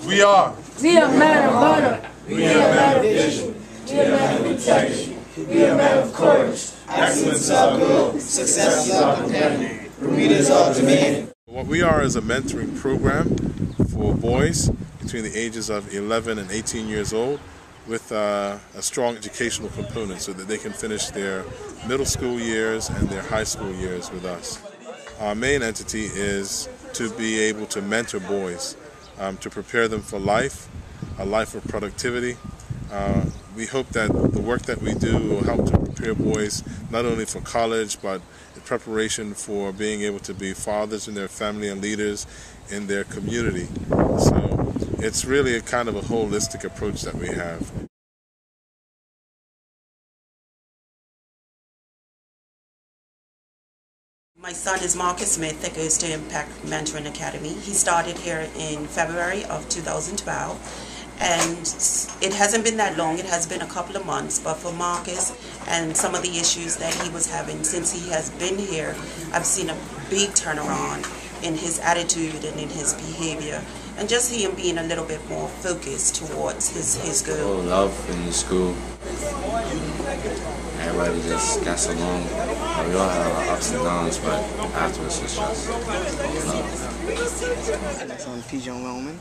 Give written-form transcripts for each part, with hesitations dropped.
We are. We are men of honor. We are men of vision. We are men of integrity. We are men of courage. Excellence is our goal. Success is our companion. Bermuda is our domain. What we are is a mentoring program for boys between the ages of 11 and 18 years old with a strong educational component so that they can finish their middle school years and their high school years with us. Our main entity is to be able to mentor boys, to prepare them for life, a life of productivity. We hope that the work that we do will help to prepare boys not only for college but in preparation for being able to be fathers in their family and leaders in their community. So it's really a kind of a holistic approach that we have. My son is Marcus Smith that goes to Impact Mentoring Academy. He started here in February of 2012. And it hasn't been that long, it has been a couple of months, but for Marcus and some of the issues that he was having since he has been here, I've seen a big turnaround in his attitude and in his behavior, and just him being a little bit more focused towards his goal. Love in the school. Everybody just gets along. We all have our ups and downs, but afterwards it's just love. My son Pijon Wellman.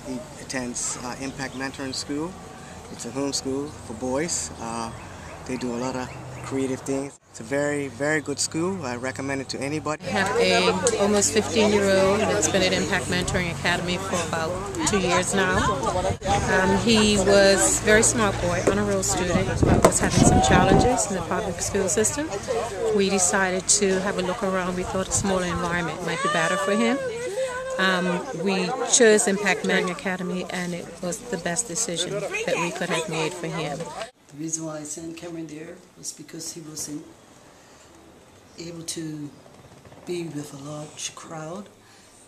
He attends Impact Mentoring School. It's a home school for boys. They do a lot of creative things. It's a very, very good school. I recommend it to anybody. I have a almost 15-year-old that's been at Impact Mentoring Academy for about 2 years now. He was a very smart boy, honor roll student, but was having some challenges in the public school system. We decided to have a look around. We thought a smaller environment might be better for him. We chose Impact Mentoring Academy, and it was the best decision that we could have made for him. The reason why I sent Cameron there was because he wasn't able to be with a large crowd,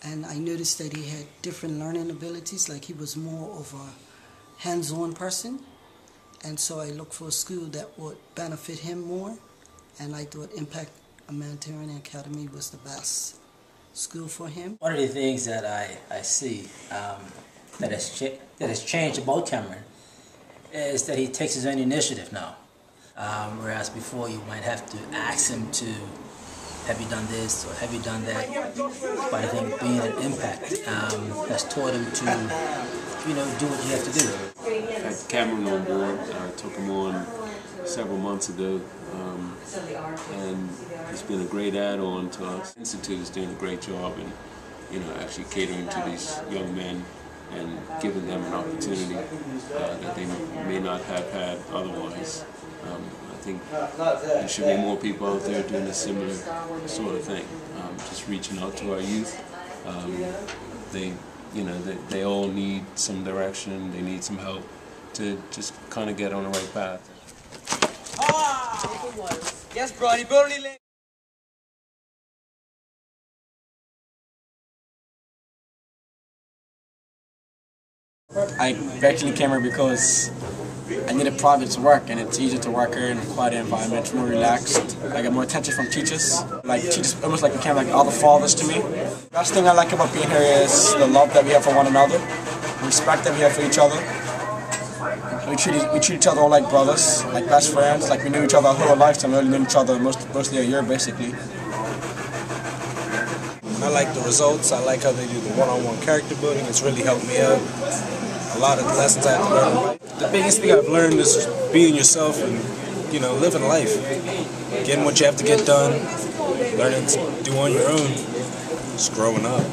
and I noticed that he had different learning abilities, like he was more of a hands-on person, and so I looked for a school that would benefit him more, and I thought Impact Mentoring Academy was the best school for him. One of the things that I see that has changed about Cameron is that he takes his own initiative now. Whereas before you might have to ask him to, have you done this or have you done that? But I think being an Impact has taught him to, do what you have to do. I had Cameron on board. I took him on several months ago, and it's been a great add-on to us. The Institute is doing a great job in, actually catering to these young men and giving them an opportunity that they may not have had otherwise. I think there should be more people out there doing a similar sort of thing, just reaching out to our youth. They all need some direction, they need some help to just kind of get on the right path. Yes, bro, he barely late. I actually came here because I needed projects to work, and it's easier to work here in a quiet environment. It's more relaxed. I get more attention from teachers. Like teachers almost like became like other fathers to me. The best thing I like about being here is the love that we have for one another, the respect that we have for each other. We treat each other all like brothers, like best friends, like we knew each other our whole lifetime. We only knew each other mostly a year, basically. I like the results. I like how they do the one-on-one character building. It's really helped me out. A lot of the lessons I have to learn. The biggest thing I've learned is being yourself and, living life. Getting what you have to get done, learning to do on your own, just growing up.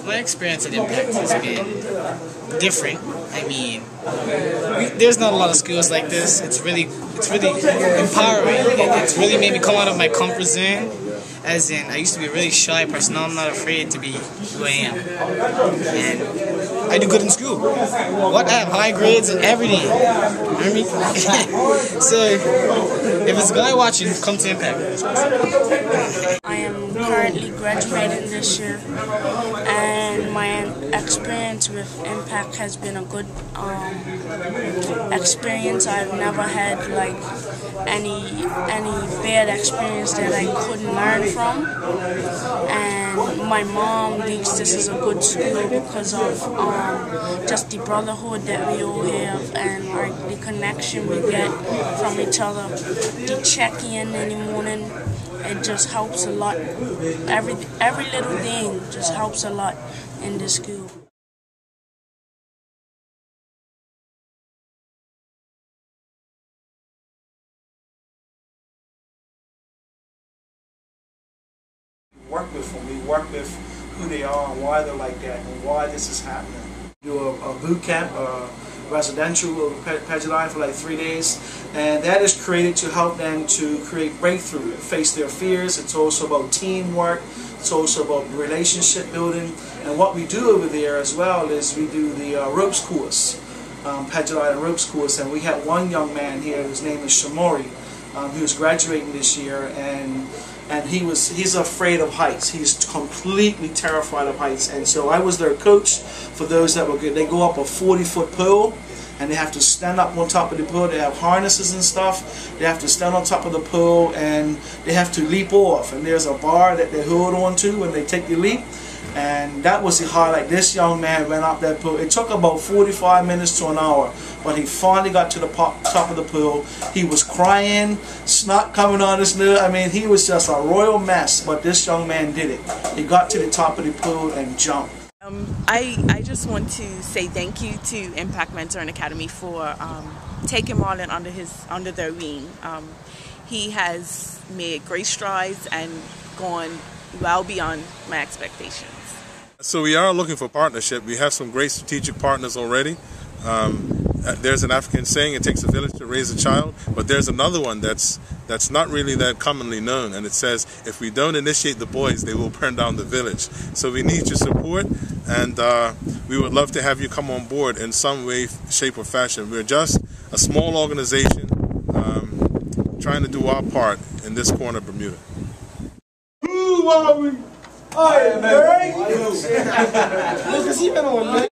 My experience at Impact has been different. I mean, there's not a lot of schools like this. It's really empowering. It's really made me come out of my comfort zone. As in, I used to be a really shy person. Now I'm not afraid to be who I am. And I do good in school. What? I have high grades and everything. You know what I mean? So, if it's a guy watching, come to Impact. I am currently graduating this year, and my experience with Impact has been a good experience. I've never had like any bad experience that I couldn't learn from, and my mom thinks this is a good school because of just the brotherhood that we all have and the connection we get from each other. The check-in in the morning, it just helps a lot. Every little thing just helps a lot in this school. Work with them. We work with who they are and why they're like that and why this is happening. Do a boot camp, residential Pageline for like 3 days, and that is created to help them to create breakthrough, face their fears. It's also about teamwork. It's also about relationship building. And what we do over there as well is we do the ropes course, Pageline ropes course, and we had one young man here whose name is Shamori, who's graduating this year, and he's afraid of heights. He's completely terrified of heights. And so I was their coach for those that were good. They go up a 40-foot pole, and they have to stand up on top of the pole. They have harnesses and stuff. They have to stand on top of the pole, and they have to leap off. And there's a bar that they hold on to when they take the leap. And that was the highlight. This young man went up that pool. It took about 45 minutes to an hour, but he finally got to the top of the pool. He was crying, snot coming on his nose. I mean, he was just a royal mess, but this young man did it. He got to the top of the pool and jumped. I just want to say thank you to Impact Mentoring Academy for taking Marlon under their wing. He has made great strides and gone well beyond my expectations. So we are looking for partnership. We have some great strategic partners already. There's an African saying, it takes a village to raise a child, but there's another one that's not really that commonly known, and it says, if we don't initiate the boys, they will burn down the village. So we need your support, and we would love to have you come on board in some way, shape, or fashion. We're just a small organization trying to do our part in this corner of Bermuda. Who are we? I am Lucas, you've been on